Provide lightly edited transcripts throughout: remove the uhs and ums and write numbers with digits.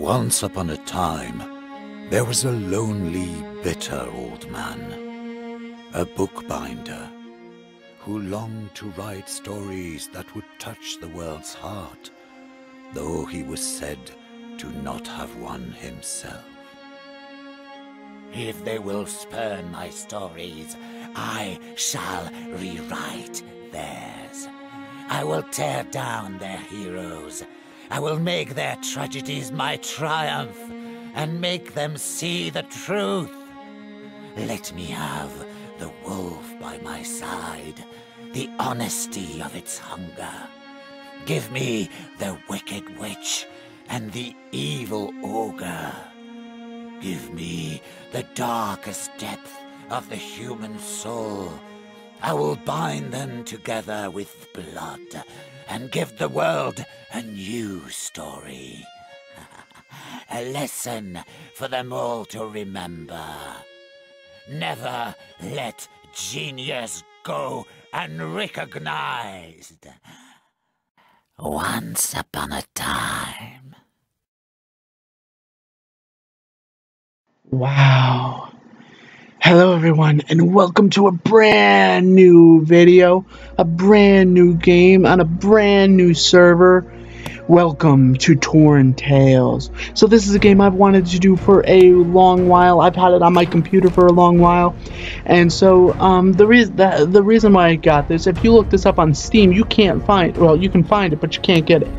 Once upon a time, there was a lonely, bitter old man, a bookbinder, who longed to write stories that would touch the world's heart, though he was said to not have one himself. If they will spurn my stories, I shall rewrite theirs. I will tear down their heroes. I will make their tragedies my triumph, and make them see the truth. Let me have the wolf by my side, the honesty of its hunger. Give me the wicked witch and the evil ogre. Give me the darkest depth of the human soul. I will bind them together with blood and give the world a new story. A lesson for them all to remember. Never let genius go unrecognized. Once upon a time. Wow. Hello everyone, and welcome to a brand new video, a brand new game on a brand new server. Welcome to Torn Tales. So this is a game I've wanted to do for a long while. I've had it on my computer for a long while, and so the reason why I got this, if you look this up on Steam, you can't find, well, you can find it, but you can't get it.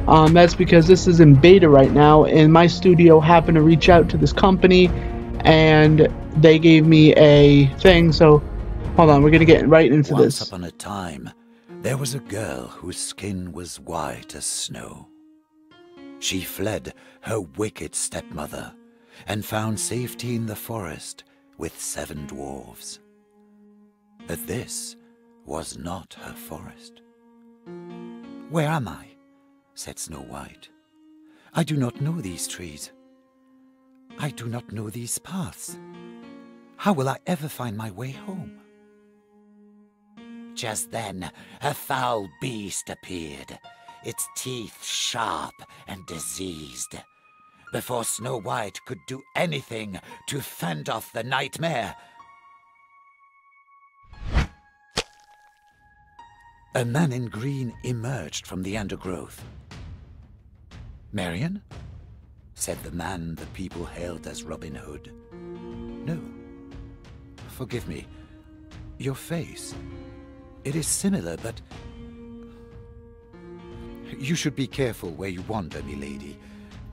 That's because this is in beta right now, and my studio happened to reach out to this company, and they gave me a thing. So hold on, we're gonna get right into this. Once upon a time, there was a girl whose skin was white as snow. She fled her wicked stepmother and found safety in the forest with 7 dwarves. But this was not her forest. "Where am I?" said Snow White. "I do not know these trees. I do not know these paths. How will I ever find my way home?" Just then, a foul beast appeared, its teeth sharp and diseased. Before Snow White could do anything to fend off the nightmare, a man in green emerged from the undergrowth. "Marion?" said the man the people hailed as Robin Hood. "No. Forgive me. Your face. It is similar, but you should be careful where you wander, milady.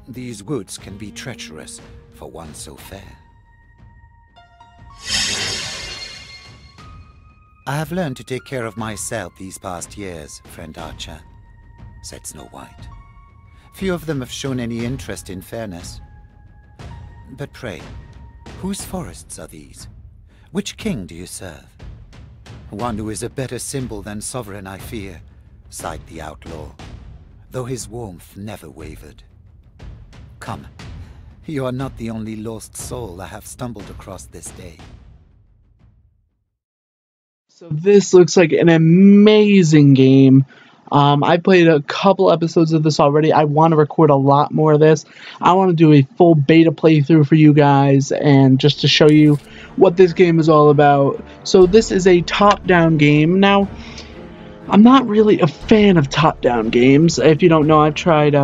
These woods can be treacherous for one so fair." "I have learned to take care of myself these past years, friend Archer," said Snow White. "Few of them have shown any interest in fairness. But pray, whose forests are these? Which king do you serve?" "One who is a better symbol than sovereign, I fear," sighed the outlaw, though his warmth never wavered. "Come, you are not the only lost soul I have stumbled across this day." So this looks like an amazing game. I played a couple episodes of this already. I want to record a lot more of this. I want to do a full beta playthrough for you guys, and just to show you what this game is all about. So this is a top-down game. Now, I'm not really a fan of top-down games. If you don't know, I've tried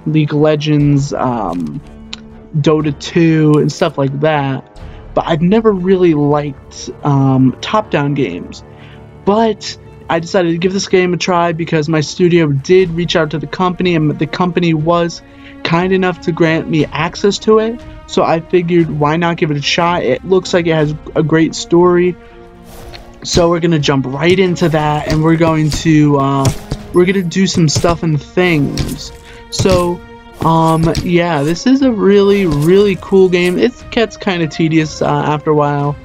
League of Legends, Dota 2, and stuff like that. But I've never really liked top-down games. But I decided to give this game a try because my studio did reach out to the company, and the company was kind enough to grant me access to it. So I figured, why not give it a shot? It looks like it has a great story. So we're gonna jump right into that, and we're going to do some stuff and things. So yeah, this is a really, really cool game. It gets kind of tedious after a while.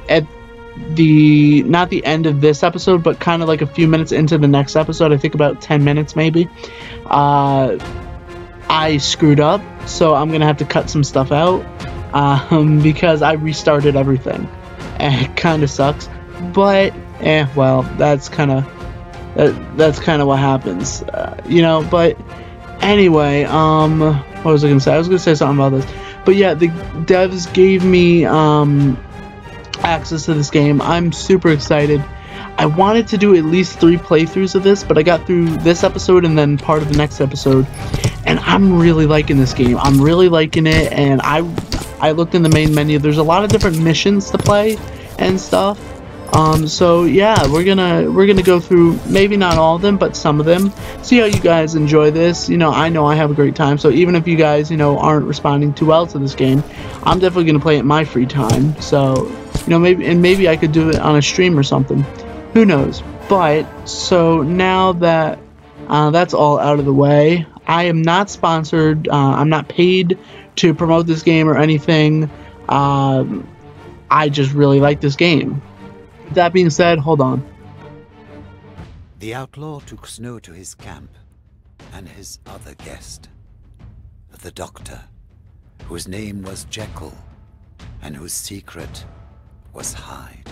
At not the end of this episode, but kind of like a few minutes into the next episode, I think about 10 minutes maybe, I screwed up, so I'm gonna have to cut some stuff out because I restarted everything, and it kind of sucks, but well, that's kind of what happens, you know. But anyway, what was I gonna say? I was gonna say something about this, but yeah, the devs gave me access to this game. I'm super excited. I wanted to do at least 3 playthroughs of this, but I got through this episode and then part of the next episode, and I'm really liking this game. I'm really liking it, and I looked in the main menu. There's a lot of different missions to play and stuff. So yeah, we're gonna go through maybe not all of them, but some of them. See how you guys enjoy this. You know I have a great time. So even if you guys aren't responding too well to this game, I'm definitely gonna play it in my free time. So maybe I could do it on a stream or something. Who knows? But so now that that's all out of the way, I am not sponsored. I'm not paid to promote this game or anything. I just really like this game. That being said, hold on. The outlaw took Snow to his camp, and his other guest, the doctor, whose name was Jekyll, and whose secret was Hyde.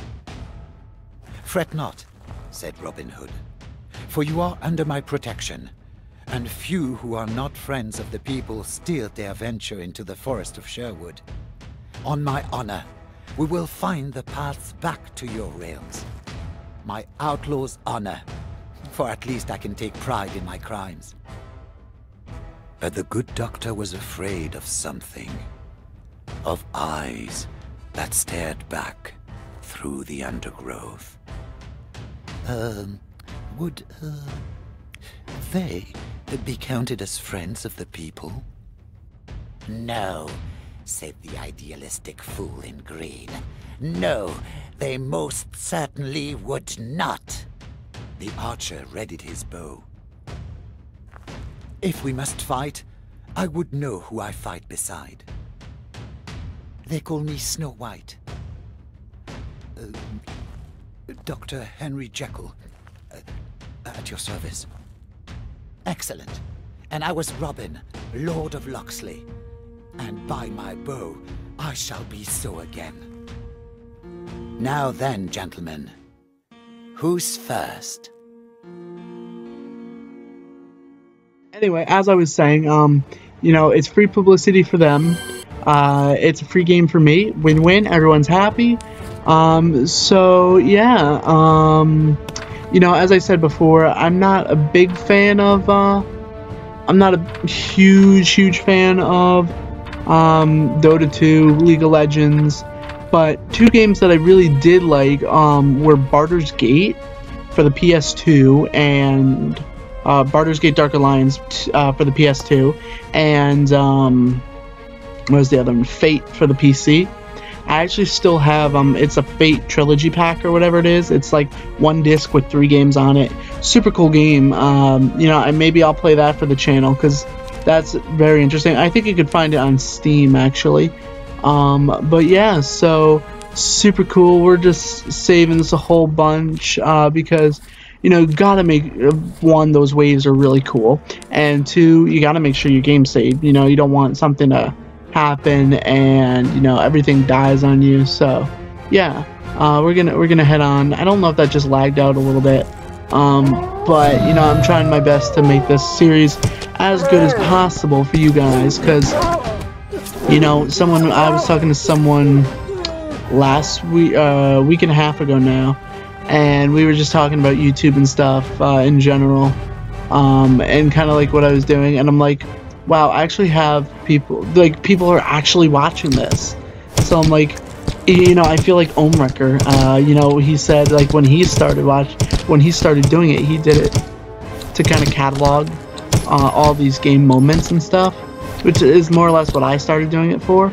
"Fret not," said Robin Hood, "for you are under my protection, and few who are not friends of the people still dare venture into the forest of Sherwood. On my honor, we will find the paths back to your realms. My outlaw's honor, for at least I can take pride in my crimes." But the good doctor was afraid of something, of eyes that stared back through the undergrowth. Would they be counted as friends of the people?" "No," said the idealistic fool in green. "No, they most certainly would not." The archer readied his bow. "If we must fight, I would know who I fight beside. They call me Snow White. Dr. Henry Jekyll, at your service." "Excellent. And I was Robin, Lord of Locksley. And by my bow, I shall be so again. Now then, gentlemen, who's first?" Anyway, as I was saying, it's free publicity for them. It's a free game for me. Win-win. Everyone's happy. So yeah. As I said before, I'm not a big fan of. I'm not a huge fan of Dota 2, League of Legends, but 2 games that I really did like were Baldur's Gate for the PS2 and Baldur's Gate Dark Alliance for the PS2, and what was the other one? Fate for the PC. I actually still have it's a Fate trilogy pack or whatever it is. It's like 1 disc with 3 games on it. Super cool game. And maybe I'll play that for the channel because that's very interesting. I think you could find it on Steam actually. But yeah, so super cool. We're just saving this a whole bunch because gotta make 1, those waves are really cool, and 2, you gotta make sure your game's saved. You don't want something to happen and everything dies on you. So yeah, we're gonna head on. I don't know if that just lagged out a little bit, but I'm trying my best to make this series as good as possible for you guys, because I was talking to someone last week, week and a half ago now, and we were just talking about YouTube and stuff in general, and kind of like what I was doing, and I'm like, wow, I actually have people are actually watching this. So I'm like, I feel like Omwrecker, he said like when he started doing it, he did it to kind of catalog all these game moments and stuff, which is more or less what I started doing it for.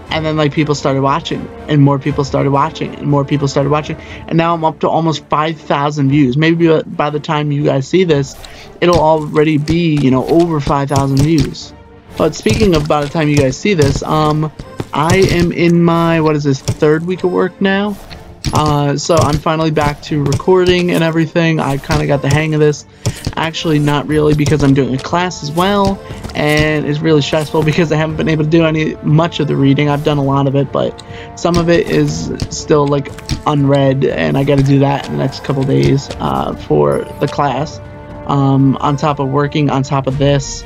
And then like people started watching, and more people started watching, and more people started watching, and now I'm up to almost 5,000 views. Maybe by the time you guys see this, it'll already be over 5,000 views. But speaking of by the time you guys see this, I am in my 3rd week of work now. So I'm finally back to recording and everything. I kind of got the hang of this. Actually, not really, because I'm doing a class as well, and it's really stressful because I haven't been able to do much of the reading. I've done a lot of it, but some of it is still like unread, and I got to do that in the next couple days for the class. On top of working, on top of this,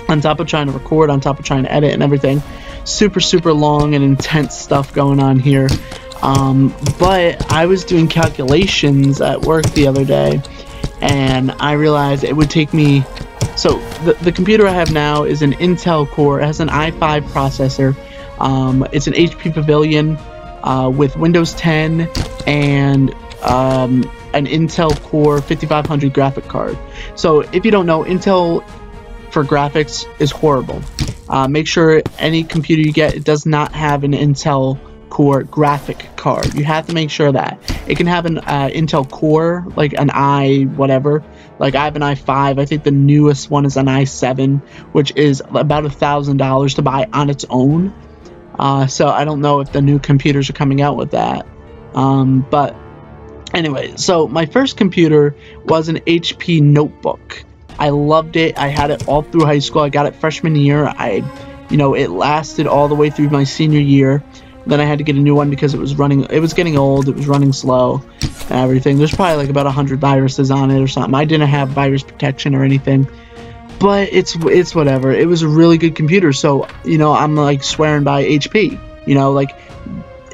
on top of trying to record, on top of trying to edit and everything. Super, super long and intense stuff going on here. But I was doing calculations at work the other day, and I realized it would take me... So, the computer I have now is an Intel Core. It has an i5 processor. It's an HP Pavilion with Windows 10 and an Intel Core 5500 graphic card. So, if you don't know, Intel for graphics is horrible. Make sure any computer you get, it does not have an Intel Core graphic card. You have to make sure that. It can have an Intel Core, like an i whatever. Like I have an i5. I think the newest one is an i7, which is about $1,000 to buy on its own. So I don't know if the new computers are coming out with that. But anyway, so my first computer was an HP Notebook. I loved it. I had it all through high school. I got it freshman year. It lasted all the way through my senior year. Then I had to get a new one because it was getting old, it was running slow and everything. There's probably like about 100 viruses on it or something. I didn't have virus protection or anything, but it's whatever. It was a really good computer, so, I'm like swearing by HP.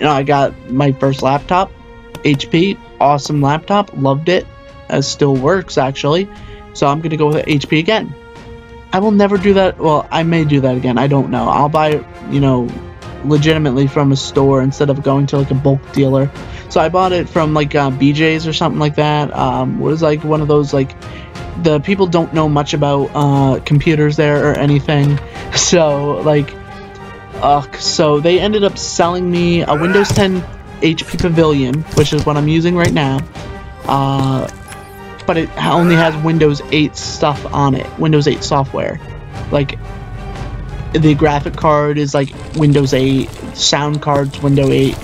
I got my first laptop, HP, awesome laptop, loved it. It still works, actually. So I'm going to go with HP again. I will never do that. Well, I may do that again. I don't know. I'll buy, legitimately from a store instead of going to like a bulk dealer. So I bought it from like BJ's or something like that. It was like one of those, like, the people don't know much about computers there or anything. So like, so they ended up selling me a Windows 10 HP Pavilion, which is what I'm using right now. But it only has Windows 8 stuff on it, Windows 8 software. Like, the graphic card is like Windows 8, sound card's Windows 8,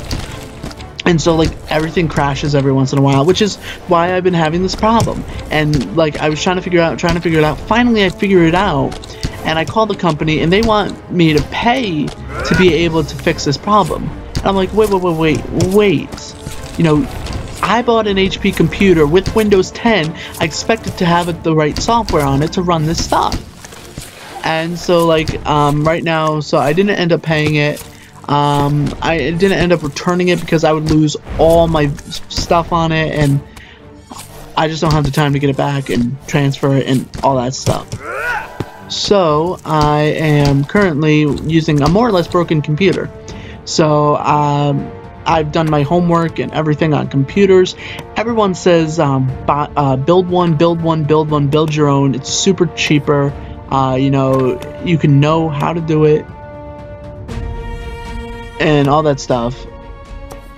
and so like everything crashes every once in a while, which is why I've been having this problem. And like I was trying to figure it out. Finally, I figured it out, and I called the company, and they want me to pay to be able to fix this problem. And I'm like, wait. I bought an HP computer with Windows 10. I expected to have the right software on it to run this stuff. And so like right now, so I didn't end up paying it. I didn't end up returning it because I would lose all my stuff on it, and I just don't have the time to get it back and transfer it and all that stuff. So I am currently using a more or less broken computer. So I've done my homework and everything on computers. Everyone says build one, build your own. It's super cheaper. You can know how to do it and all that stuff.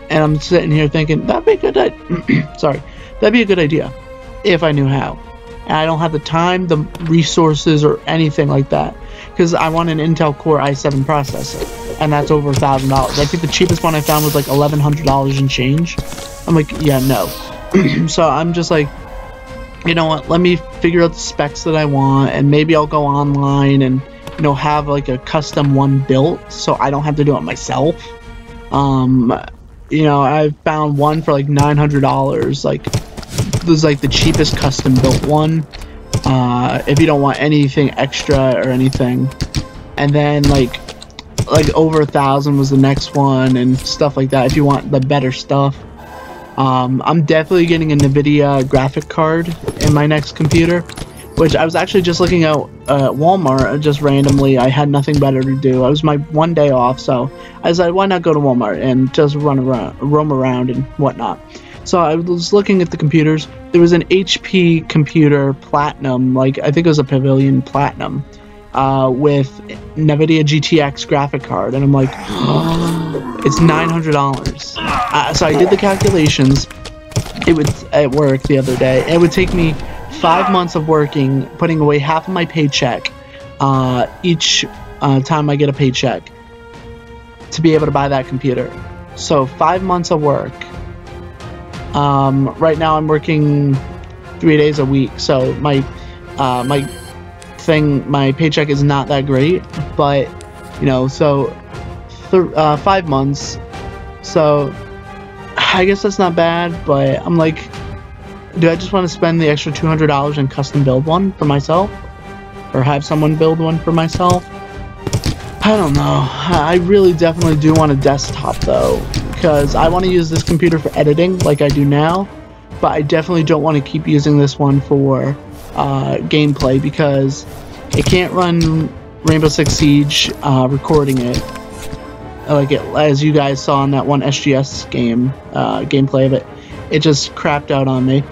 And I'm sitting here thinking that'd be a good that'd be a good idea if I knew how. And I don't have the time, the resources, or anything like that, because I want an Intel Core i7 processor, and that's over $1,000. I think the cheapest one I found was like $1,100 and change. I'm like, yeah, no. So I'm just like, you know what, let me figure out the specs that I want, and maybe I'll go online and have like a custom one built so I don't have to do it myself. I found one for like $900. Like, this is like the cheapest custom built one, if you don't want anything extra or anything. And then like over $1,000 was the next one and stuff like that if you want the better stuff. I'm definitely getting a NVIDIA graphic card in my next computer, which I was actually just looking at Walmart just randomly. I had nothing better to do. It was my one day off, so I decided, why not go to Walmart and just roam around and whatnot. So I was looking at the computers. There was an HP computer Platinum, like I think it was a Pavilion Platinum, with NVIDIA GTX graphic card, and I'm like, oh, it's $900. So I did the calculations. It would at work the other day. It would take me 5 months of working, putting away half of my paycheck each time I get a paycheck to be able to buy that computer. So 5 months of work. Right now I'm working 3 days a week, so my paycheck is not that great, but so 5 months, so I guess that's not bad. But I'm like, do I just want to spend the extra $200 and custom build one for myself? or have someone build one for myself. I don't know. I really definitely do want a desktop though, because I want to use this computer for editing like I do now, but I definitely don't want to keep using this one for gameplay because it can't run Rainbow Six Siege recording it. Like as you guys saw in that one SGS game, gameplay of it, it just crapped out on me.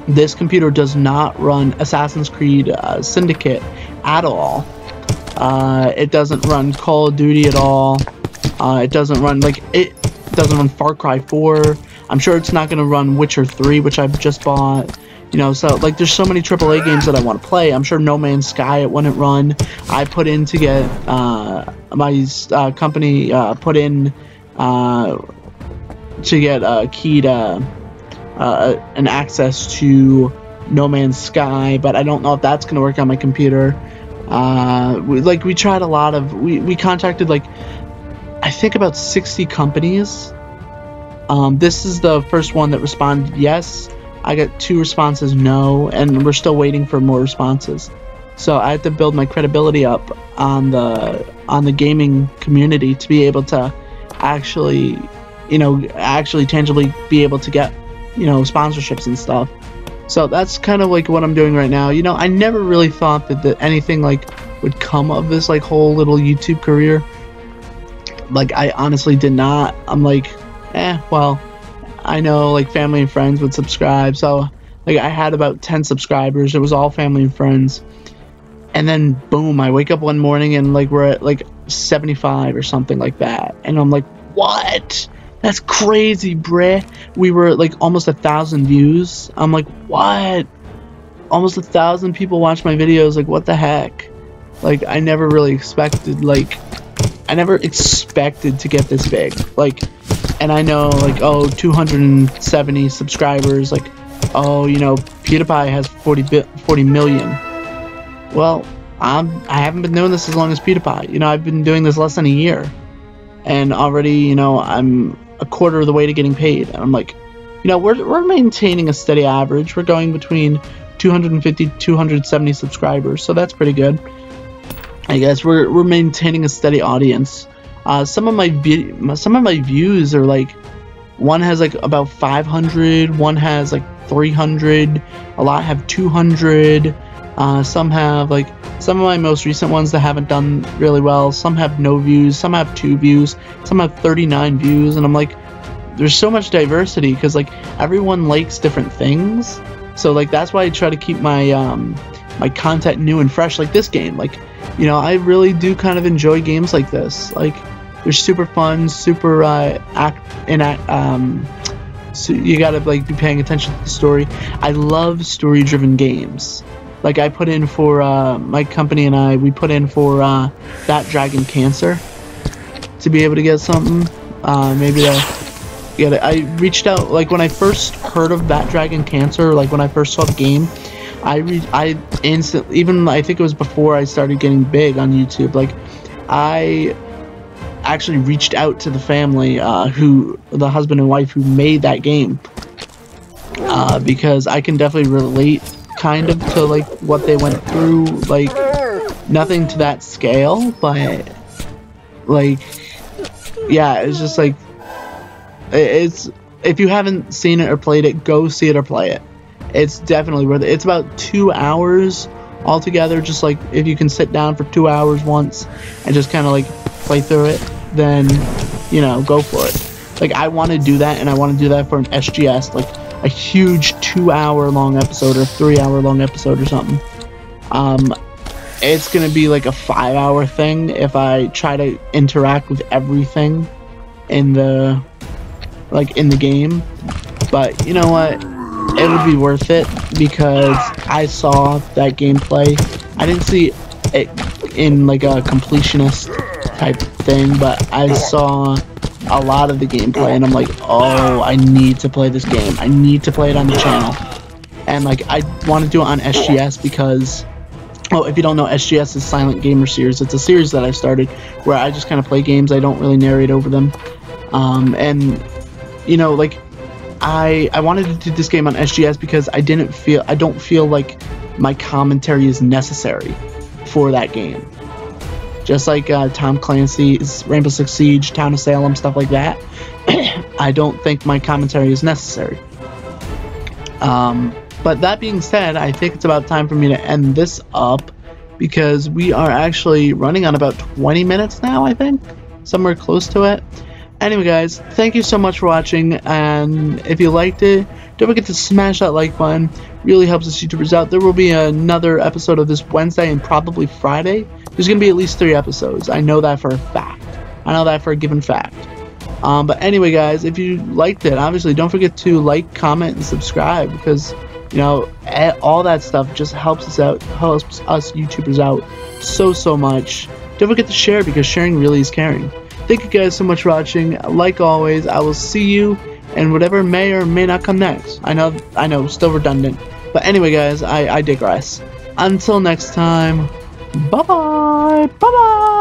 This computer does not run Assassin's Creed Syndicate at all. It doesn't run Call of Duty at all. It doesn't run Far Cry 4. I'm sure it's not going to run Witcher 3, which I've just bought. You know, so like there's so many AAA games that I want to play. I'm sure No Man's Sky it wouldn't run. I put in to get my company put in to get a key to an access to No Man's Sky, but I don't know if that's going to work on my computer. We tried a lot of we contacted like I think about 60 companies. This is the first one that responded yes. I got 2 responses no, and we're still waiting for more responses. So I have to build my credibility up on the gaming community to be able to actually tangibly be able to get, sponsorships and stuff. So that's kind of like what I'm doing right now. I never really thought that anything like would come of this like whole little YouTube career. Like I honestly did not. I'm like, well, I know like family and friends would subscribe. So like I had about 10 subscribers. It was all family and friends. And then boom, I wake up one morning and like we're at like 75 or something like that. And I'm like, what? That's crazy, bruh. We were at like almost 1,000 views. I'm like, what? Almost 1,000 people watch my videos. Like, what the heck? Like, I never really expected, to get this big. Like, and I know, like, 270 subscribers. Like, PewDiePie has 40 million. Well, I haven't been doing this as long as PewDiePie. I've been doing this less than a year. And already, I'm a quarter of the way to getting paid. And I'm like, we're maintaining a steady average. We're going between 250 to 270 subscribers, so that's pretty good. I guess we're maintaining a steady audience. Some of my views are like, one has like about 500, one has like 300, a lot have 200. Some have like some of my most recent ones that haven't done really well. Some have no views, some have 2 views, some have 39 views, and I'm like, there's so much diversity because like everyone likes different things. So like that's why I try to keep my my content new and fresh. Like this game, like I really do kind of enjoy games like this. Like they're super fun, super so you gotta like be paying attention to the story. I love story-driven games. Like I put in for my company and we put in for That Dragon Cancer to be able to get something. Maybe to get it. I reached out like when I first heard of That Dragon Cancer. Like when I first saw the game, I instantly, even I think it was before I started getting big on YouTube. Like I actually reached out to the family, the husband and wife who made that game, because I can definitely relate kind of to like what they went through. Like nothing to that scale, but like yeah, it's just like it's, if you haven't seen it or played it, go see it or play it. It's definitely worth it. It's about 2 hours altogether. Just like if you can sit down for 2 hours once and just kind of like play through it, then go for it. Like I want to do that, and I want to do that for an SGS, like a huge 2-hour-long episode or 3-hour-long episode or something. It's gonna be like a 5-hour thing if I try to interact with everything in the game. But you know what? It would be worth it because I saw that gameplay. I didn't see it in like a completionist type thing, but I saw a lot of the gameplay and I'm like, oh, I need to play this game. I need to play it on the channel. And like I want to do it on SGS because, if you don't know, SGS is Silent Gamer Series. It's a series that I started where I just kind of play games. I don't really narrate over them. And like I wanted to do this game on SGS because I don't feel like my commentary is necessary for that game. Just like Tom Clancy's Rainbow Six Siege, Town of Salem, stuff like that. I don't think my commentary is necessary. But that being said, I think it's about time for me to end this up, because we are actually running on about 20 minutes now, I think. Somewhere close to it. Anyway, guys, thank you so much for watching, and if you liked it, don't forget to smash that like button. Really helps us YouTubers out. There will be another episode of this Wednesday and probably Friday. There's going to be at least 3 episodes. I know that for a fact. I know that for a given fact. But anyway, guys, if you liked it, obviously don't forget to like, comment, and subscribe, because, you know, all that stuff just helps us out, helps us YouTubers out so much. Don't forget to share, because sharing really is caring. Thank you guys so much for watching. Like always, I will see you in whatever may or may not come next. I know, still redundant. But anyway, guys, I digress. Until next time, bye-bye. Bye-bye.